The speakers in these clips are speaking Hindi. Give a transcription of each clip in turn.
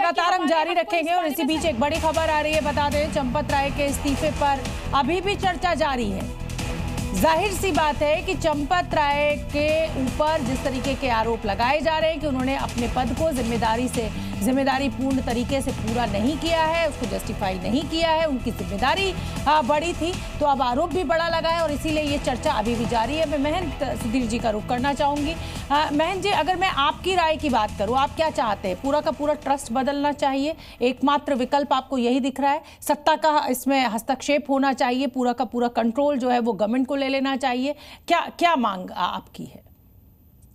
लगातार हम जारी रखेंगे। और इसी बीच एक बड़ी खबर आ रही है, बता दें चंपत राय के इस्तीफे पर अभी भी चर्चा जारी है। जाहिर सी बात है कि चंपत राय के ऊपर जिस तरीके के आरोप लगाए जा रहे हैं कि उन्होंने अपने पद को जिम्मेदारी पूर्ण तरीके से पूरा नहीं किया है, उसको जस्टिफाई नहीं किया है, उनकी जिम्मेदारी बड़ी थी, तो अब आरोप भी बड़ा लगा है और इसीलिए ये चर्चा अभी भी जारी है। मैं महंत सुधीर जी का रुख करना चाहूंगी। महंत जी, अगर मैं आपकी राय की बात करूं, आप क्या चाहते हैं? पूरा का पूरा ट्रस्ट बदलना चाहिए, एकमात्र विकल्प आपको यही दिख रहा है? सत्ता का इसमें हस्तक्षेप होना चाहिए, पूरा का पूरा कंट्रोल जो है वो गवर्नमेंट को ले लेना चाहिए? क्या मांग आपकी है?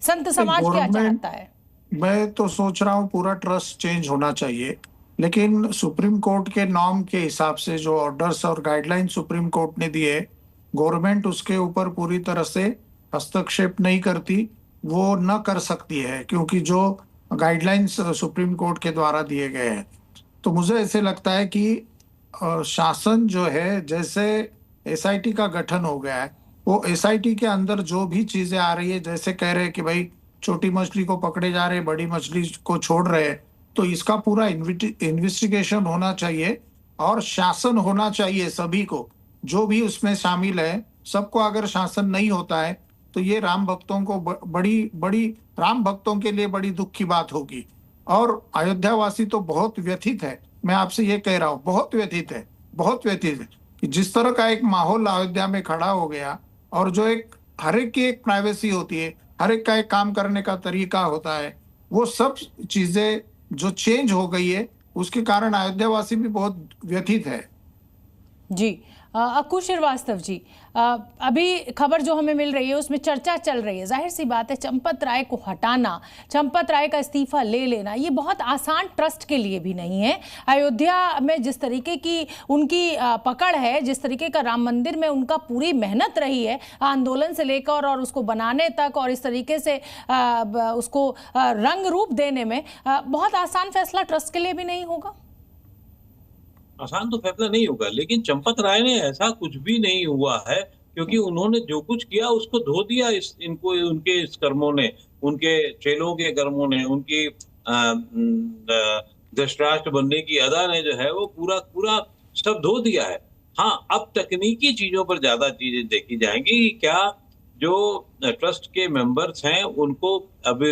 संत समाज क्या चाहता है? मैं तो सोच रहा हूँ पूरा ट्रस्ट चेंज होना चाहिए, लेकिन सुप्रीम कोर्ट के नॉर्म के हिसाब से जो ऑर्डर्स और गाइडलाइन सुप्रीम कोर्ट ने दिए, गवर्नमेंट उसके ऊपर पूरी तरह से हस्तक्षेप नहीं करती, वो न कर सकती है, क्योंकि जो गाइडलाइंस सुप्रीम कोर्ट के द्वारा दिए गए हैं। तो मुझे ऐसे लगता है कि शासन जो है, जैसे एसआईटी का गठन हो गया है, वो एसआईटी के अंदर जो भी चीजें आ रही है, जैसे कह रहे हैं कि भाई छोटी मछली को पकड़े जा रहे, बड़ी मछली को छोड़ रहे, तो इसका पूरा इन्वेस्टिगेशन होना चाहिए और शासन होना चाहिए सभी को, जो भी उसमें शामिल है सबको। अगर शासन नहीं होता है तो ये राम भक्तों को बड़ी राम भक्तों के लिए बड़ी दुख की बात होगी। और अयोध्या वासी तो बहुत व्यथित है, मैं आपसे ये कह रहा हूँ, बहुत व्यथित है कि जिस तरह का एक माहौल अयोध्या में खड़ा हो गया, और जो एक हर एक की एक प्राइवेसी होती है, हर एक का एक काम करने का तरीका होता है, वो सब चीजें जो चेंज हो गई है, उसके कारण अयोध्या वासी भी बहुत व्यथित है। जी, अंकुश श्रीवास्तव जी, अभी खबर जो हमें मिल रही है उसमें चर्चा चल रही है, जाहिर सी बात है चंपत राय को हटाना, चंपत राय का इस्तीफा ले लेना, ये बहुत आसान ट्रस्ट के लिए भी नहीं है। अयोध्या में जिस तरीके की उनकी पकड़ है, जिस तरीके का राम मंदिर में उनका पूरी मेहनत रही है, आंदोलन से लेकर और उसको बनाने तक, और इस तरीके से उसको रंग रूप देने में, बहुत आसान फैसला ट्रस्ट के लिए भी नहीं होगा। आसान तो फैसला नहीं होगा, लेकिन चंपत राय ने ऐसा कुछ भी नहीं हुआ है, क्योंकि उन्होंने जो कुछ किया उसको धो दिया इनको, उनके इस कर्मों ने, उनके चेलों के कर्मों ने, उनकी धृतराष्ट्र बनने की अदा ने जो है वो पूरा सब धो दिया है। हाँ, अब तकनीकी चीजों पर ज्यादा चीजें देखी जाएंगी कि क्या जो ट्रस्ट के मेंबर्स हैं उनको अब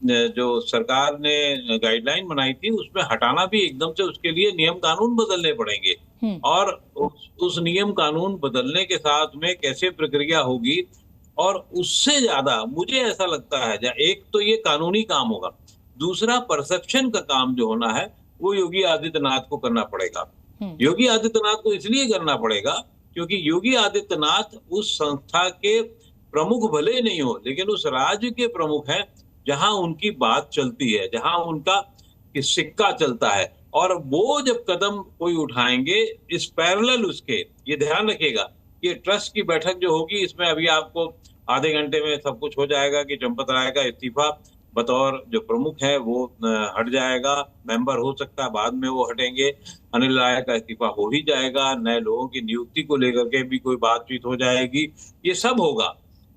जो सरकार ने गाइडलाइन बनाई थी उसमें हटाना भी एकदम से, उसके लिए नियम कानून बदलने पड़ेंगे। और उस नियम कानून बदलने के साथ में कैसे प्रक्रिया होगी, और उससे ज्यादा मुझे ऐसा लगता है, एक तो ये कानूनी काम होगा, दूसरा परसेप्शन का काम जो होना है वो योगी आदित्यनाथ को करना पड़ेगा। योगी आदित्यनाथ को इसलिए करना पड़ेगा क्योंकि योगी आदित्यनाथ उस संस्था के प्रमुख भले नहीं हो, लेकिन उस राज्य के प्रमुख हैं जहां उनकी बात चलती है, जहां उनका सिक्का चलता है। और वो जब कदम कोई उठाएंगे इस पैरेलल उसके, ये ध्यान रखिएगा, ये ट्रस्ट की बैठक जो होगी इसमें अभी आपको आधे घंटे में सब कुछ हो जाएगा कि चंपत राय का इस्तीफा बतौर जो प्रमुख है वो हट जाएगा, मेंबर हो सकता है बाद में वो हटेंगे, अनिल राय का इस्तीफा हो ही जाएगा, नए लोगों की नियुक्ति को लेकर के भी कोई बातचीत हो जाएगी, ये सब होगा।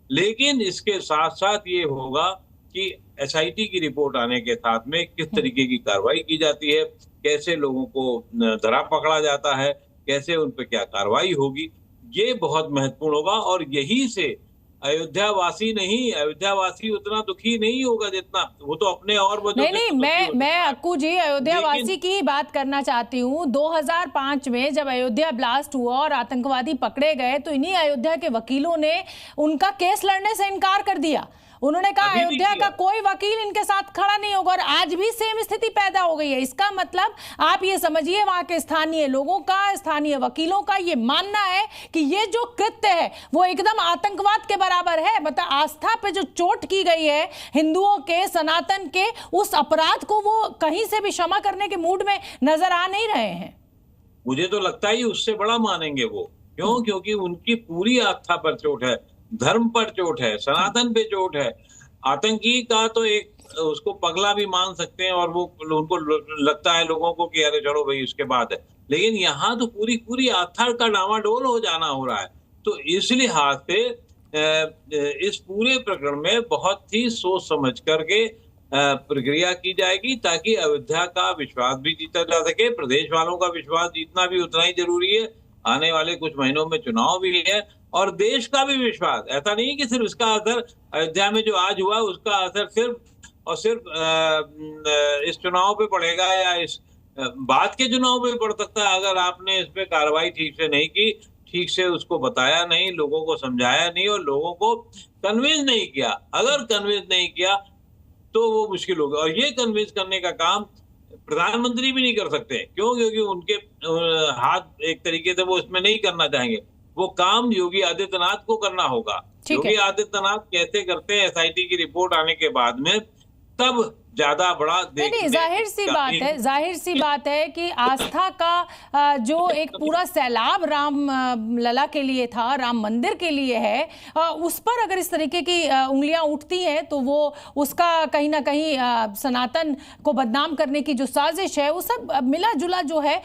लेकिन इसके साथ साथ ये होगा कि एसआईटी की रिपोर्ट आने के साथ में किस तरीके की कार्रवाई की जाती है, कैसे लोगों को धरा पकड़ा जाता है, कैसे उन पर क्या कार्रवाई होगी, ये बहुत महत्वपूर्ण होगा। और यही से अयोध्या वासी नहीं, अयोध्या वासी उतना दुखी नहीं होगा जितना वो तो अपने और वजह नहीं, मैं अक्कू जी अयोध्या वासी की बात करना चाहती हूँ। 2005 में जब अयोध्या ब्लास्ट हुआ और आतंकवादी पकड़े गए, तो इन्हीं अयोध्या के वकीलों ने उनका केस लड़ने से इनकार कर दिया। उन्होंने कहा अयोध्या का कोई वकील इनके साथ खड़ा नहीं होगा, और आज भी सेम स्थिति पैदा हो गई है। इसका मतलब आप ये समझिए, वहां के स्थानीय लोगों का, स्थानीय वकीलों का ये मानना है कि ये जो कृत्य है वो एकदम आतंकवाद के बराबर है। मतलब आस्था पे जो चोट की गई है हिंदुओं के, सनातन के, उस अपराध को वो कहीं से भी क्षमा करने के मूड में नजर आ नहीं रहे हैं। मुझे तो लगता है उससे बड़ा मानेंगे वो, क्यों? क्योंकि उनकी पूरी आस्था पर चोट है, धर्म पर चोट है, सनातन पे चोट है। आतंकी का तो एक उसको पगला भी मान सकते हैं, और वो उनको लगता है लोगों को कि अरे चलो भाई उसके बाद है, लेकिन यहाँ तो पूरी आस्था का डामाडोल हो जाना हो रहा है। तो इस लिहाज से इस पूरे प्रकरण में बहुत ही सोच समझ करके प्रक्रिया की जाएगी ताकि अयोध्या का विश्वास भी जीता जा सके। प्रदेश वालों का विश्वास जीतना भी उतना ही जरूरी है। आने वाले कुछ महीनों में चुनाव भी है और देश का भी विश्वास। ऐसा नहीं कि सिर्फ इसका असर अयोध्या में जो आज हुआ उसका असर सिर्फ और सिर्फ इस चुनाव पे पड़ेगा या इस बाद के चुनाव पे पड़ सकता है। अगर आपने इस पे कार्रवाई ठीक से नहीं की, ठीक से उसको बताया नहीं, लोगों को समझाया नहीं और लोगों को कन्विंस नहीं किया, अगर कन्विंस नहीं किया तो वो मुश्किल होगा। और ये कन्विंस करने का काम प्रधानमंत्री भी नहीं कर सकते। क्यों? क्योंकि उनके हाथ एक तरीके से वो इसमें नहीं करना चाहेंगे। वो काम योगी आदित्यनाथ को करना होगा। योगी आदित्यनाथ कैसे करते हैं एसआईटी की रिपोर्ट आने के बाद में, तब ज्यादा बड़ा नहीं, जाहिर सी बात है कि आस्था का जो एक पूरा सैलाब राम लला के लिए था, राम मंदिर के लिए है, उस पर अगर इस तरीके की उंगलियां उठती हैं तो वो उसका कहीं ना कहीं सनातन को बदनाम करने की जो साजिश है वो सब मिला जुला जो है